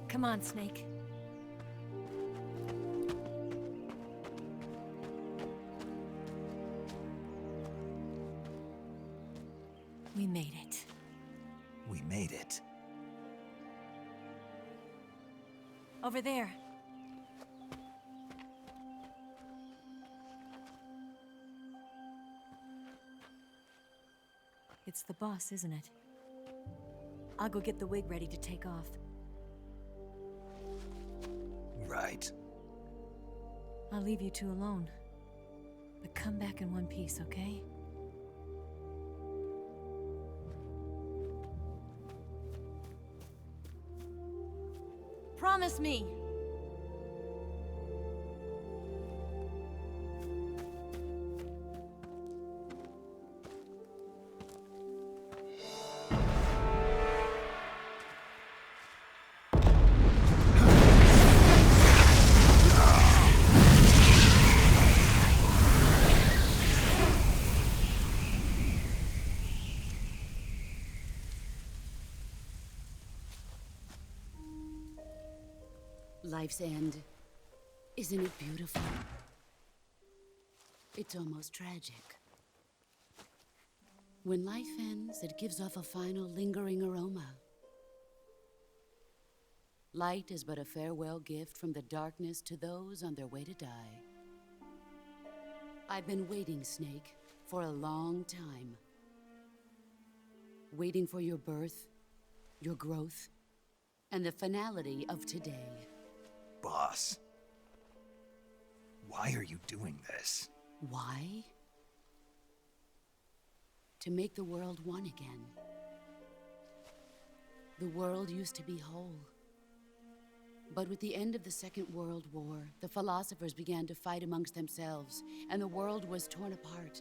Come on, Snake. We made it. We made it. Over there. It's the boss, isn't it? I'll go get the wig ready to take off. Right. I'll leave you two alone. But come back in one piece, okay? Promise me! Life's end. Isn't it beautiful? It's almost tragic. When life ends, it gives off a final lingering aroma. Light is but a farewell gift from the darkness to those on their way to die. I've been waiting, Snake, for a long time. Waiting for your birth, your growth, and the finality of today. Boss. Why are you doing this? Why? To make the world one again. The world used to be whole. But with the end of the Second World War, the philosophers began to fight amongst themselves, and the world was torn apart.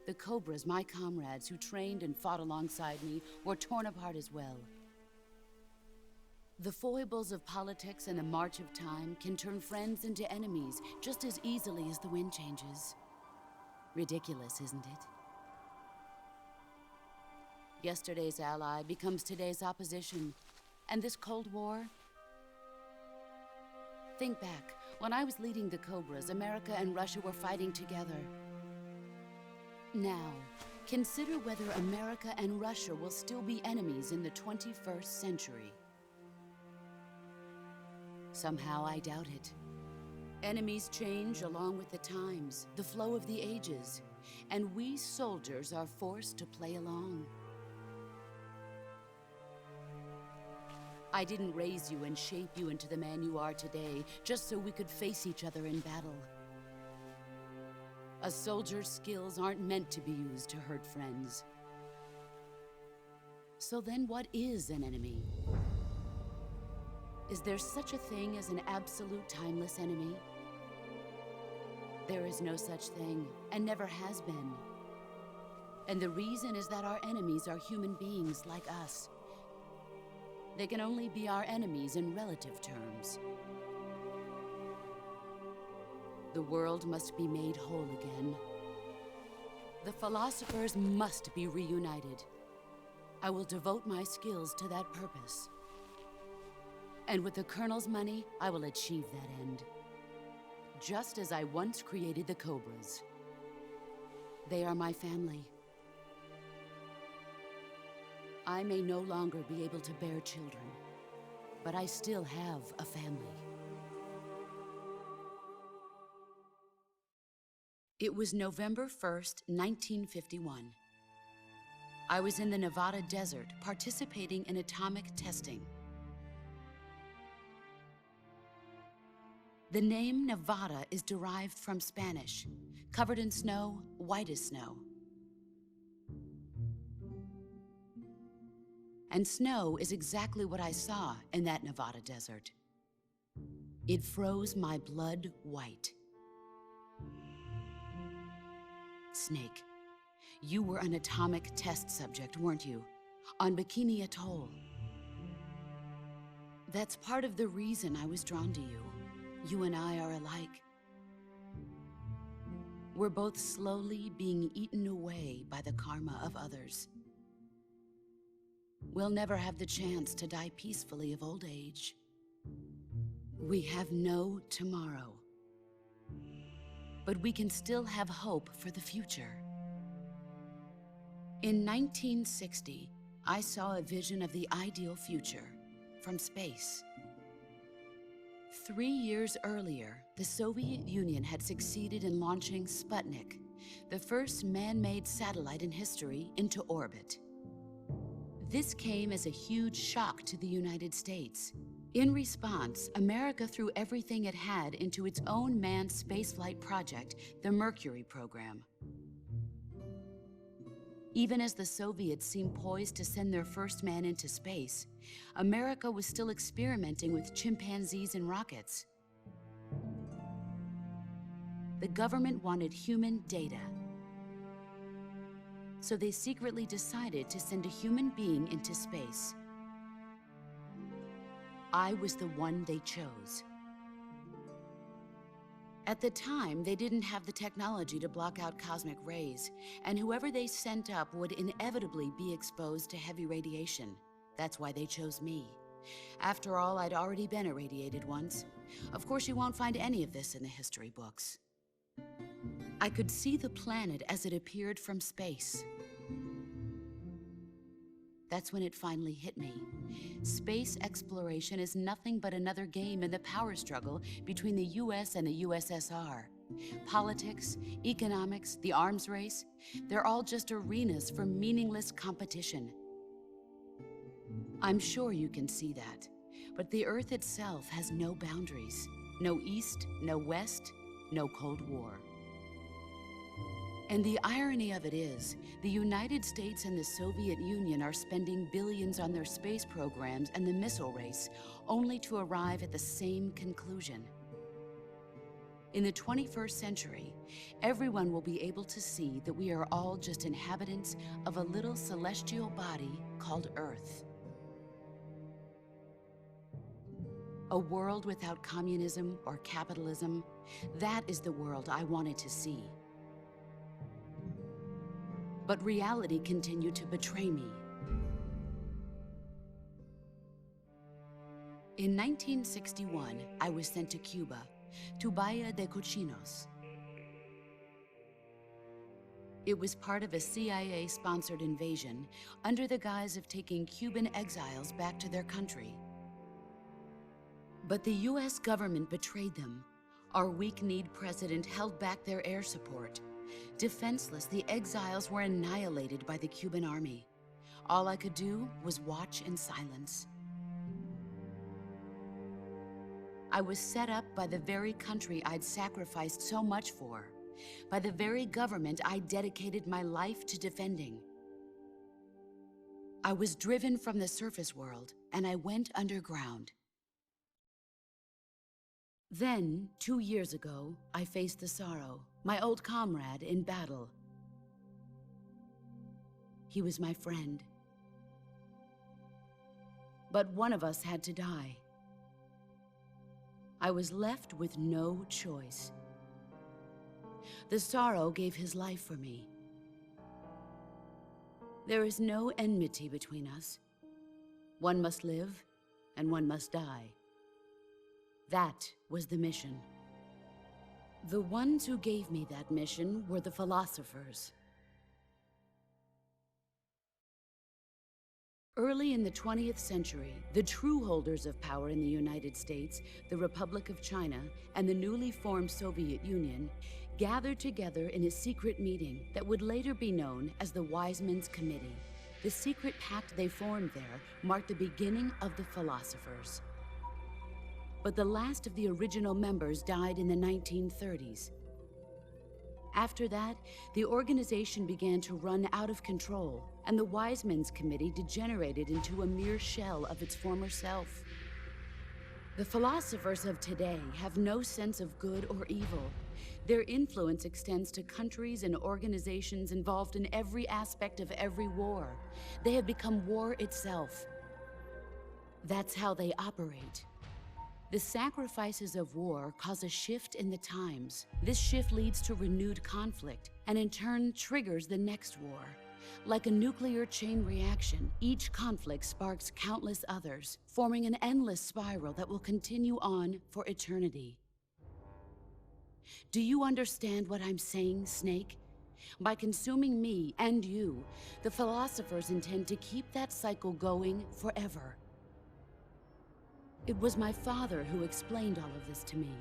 The Cobras, my comrades who trained and fought alongside me, were torn apart as well. The foibles of politics and the march of time can turn friends into enemies just as easily as the wind changes. Ridiculous, isn't it? Yesterday's ally becomes today's opposition. And this Cold War? Think back. When I was leading the Cobras, America and Russia were fighting together. Now, consider whether America and Russia will still be enemies in the 21st century. Somehow I doubt it. Enemies change along with the times, the flow of the ages, and we soldiers are forced to play along. I didn't raise you and shape you into the man you are today just so we could face each other in battle. A soldier's skills aren't meant to be used to hurt friends. So then what is an enemy? Is there such a thing as an absolute timeless enemy? There is no such thing, and never has been. And the reason is that our enemies are human beings like us. They can only be our enemies in relative terms. The world must be made whole again. The philosophers must be reunited. I will devote my skills to that purpose. And with the Colonel's money, I will achieve that end. Just as I once created the Cobras. They are my family. I may no longer be able to bear children, but I still have a family. It was November 1st, 1951. I was in the Nevada desert participating in atomic testing. The name Nevada is derived from Spanish, covered in snow, white as snow. And snow is exactly what I saw in that Nevada desert. It froze my blood white. Snake, you were an atomic test subject, weren't you? On Bikini Atoll. That's part of the reason I was drawn to you. You and I are alike. We're both slowly being eaten away by the karma of others. we'll never have the chance to die peacefully of old age. We have no tomorrow. But we can still have hope for the future. In 1960, I saw a vision of the ideal future from space. 3 years earlier, the Soviet Union had succeeded in launching Sputnik, the first man-made satellite in history, into orbit. This came as a huge shock to the United States. In response, America threw everything it had into its own manned spaceflight project, the Mercury program. Even as the Soviets seemed poised to send their first man into space, America was still experimenting with chimpanzees and rockets. The government wanted human data. So they secretly decided to send a human being into space. I was the one they chose. At the time, they didn't have the technology to block out cosmic rays, and whoever they sent up would inevitably be exposed to heavy radiation. That's why they chose me. After all, I'd already been irradiated once. Of course, you won't find any of this in the history books. I could see the planet as it appeared from space. That's when it finally hit me. Space exploration is nothing but another game in the power struggle between the US and the USSR. Politics, economics, the arms race, they're all just arenas for meaningless competition. I'm sure you can see that, but the Earth itself has no boundaries. No East, no West, no Cold War. And the irony of it is, the United States and the Soviet Union are spending billions on their space programs and the missile race, only to arrive at the same conclusion. In the 21st century, everyone will be able to see that we are all just inhabitants of a little celestial body called Earth. A world without communism or capitalism, that is the world I wanted to see. But reality continued to betray me. In 1961, I was sent to Cuba, to Bahia de Cochinos. It was part of a CIA-sponsored invasion under the guise of taking Cuban exiles back to their country. But the US government betrayed them. Our weak-kneed president held back their air support. Defenseless, the exiles were annihilated by the Cuban army. All I could do was watch in silence. I was set up by the very country I'd sacrificed so much for, by the very government I dedicated my life to defending. I was driven from the surface world, and I went underground. Then, 2 years ago, I faced the Sorrow, my old comrade in battle. He was my friend. But one of us had to die. I was left with no choice. The Sorrow gave his life for me. There is no enmity between us. One must live, and one must die. That was the mission. The ones who gave me that mission were the philosophers. Early in the 20th century, the true holders of power in the United States, the Republic of China, and the newly formed Soviet Union gathered together in a secret meeting that would later be known as the Wise Men's Committee. The secret pact they formed there marked the beginning of the philosophers. But the last of the original members died in the 1930s. After that, the organization began to run out of control, and the Wise Men's Committee degenerated into a mere shell of its former self. The philosophers of today have no sense of good or evil. Their influence extends to countries and organizations involved in every aspect of every war. They have become war itself. That's how they operate. The sacrifices of war cause a shift in the times. This shift leads to renewed conflict, and in turn triggers the next war. Like a nuclear chain reaction, each conflict sparks countless others, forming an endless spiral that will continue on for eternity. Do you understand what I'm saying, Snake? By consuming me and you, the philosophers intend to keep that cycle going forever. It was my father who explained all of this to me.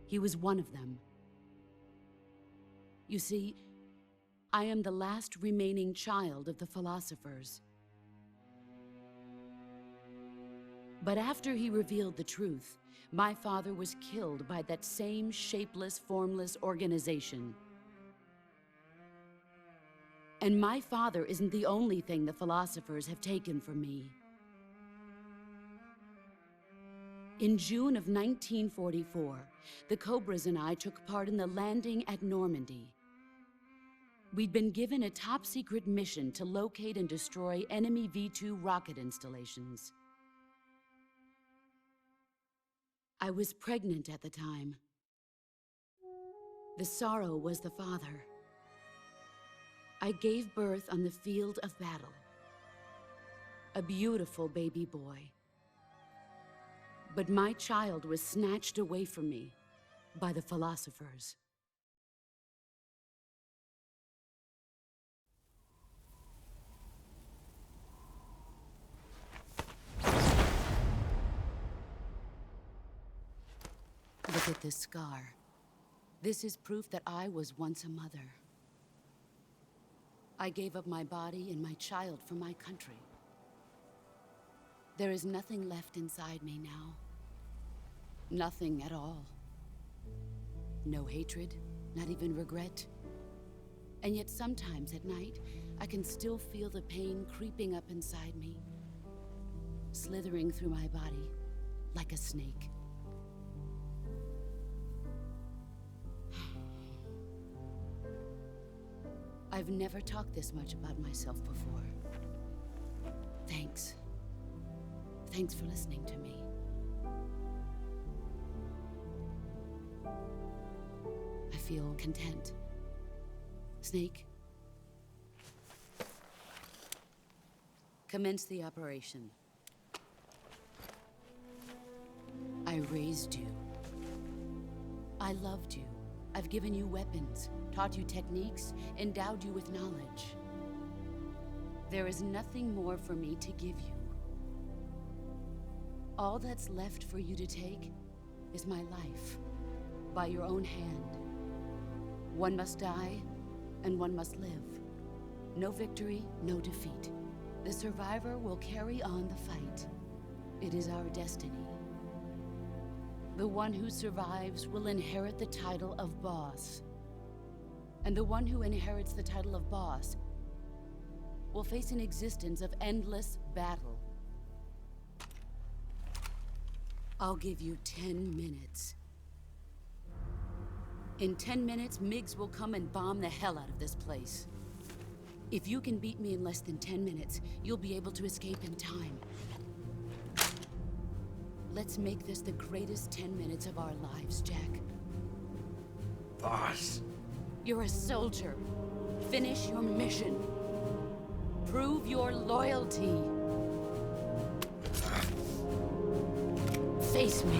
He was one of them. You see, I am the last remaining child of the philosophers. But after he revealed the truth, my father was killed by that same shapeless, formless organization. And my father isn't the only thing the philosophers have taken from me. In June of 1944, the Cobras and I took part in the landing at Normandy. We'd been given a top-secret mission to locate and destroy enemy V-2 rocket installations. I was pregnant at the time. The sorrow was the father. I gave birth on the field of battle. A beautiful baby boy. But my child was snatched away from me by the philosophers. Look at this scar. This is proof that I was once a mother. I gave up my body and my child for my country. There is nothing left inside me now. Nothing at all. No hatred, not even regret. And yet sometimes at night, I can still feel the pain creeping up inside me, slithering through my body like a snake. I've never talked this much about myself before. Thanks. Thanks for listening to me. I feel content. Snake? Commence the operation. I raised you. I loved you. I've given you weapons, taught you techniques, endowed you with knowledge. There is nothing more for me to give you. All that's left for you to take is my life, by your own hand. One must die, and one must live. No victory, no defeat. The survivor will carry on the fight. It is our destiny. The one who survives will inherit the title of boss. And the one who inherits the title of boss will face an existence of endless battle. I'll give you 10 minutes. In 10 minutes, MiGs will come and bomb the hell out of this place. If you can beat me in less than 10 minutes, you'll be able to escape in time. Let's make this the greatest 10 minutes of our lives, Jack. Boss. You're a soldier. Finish your mission. Prove your loyalty. Face me.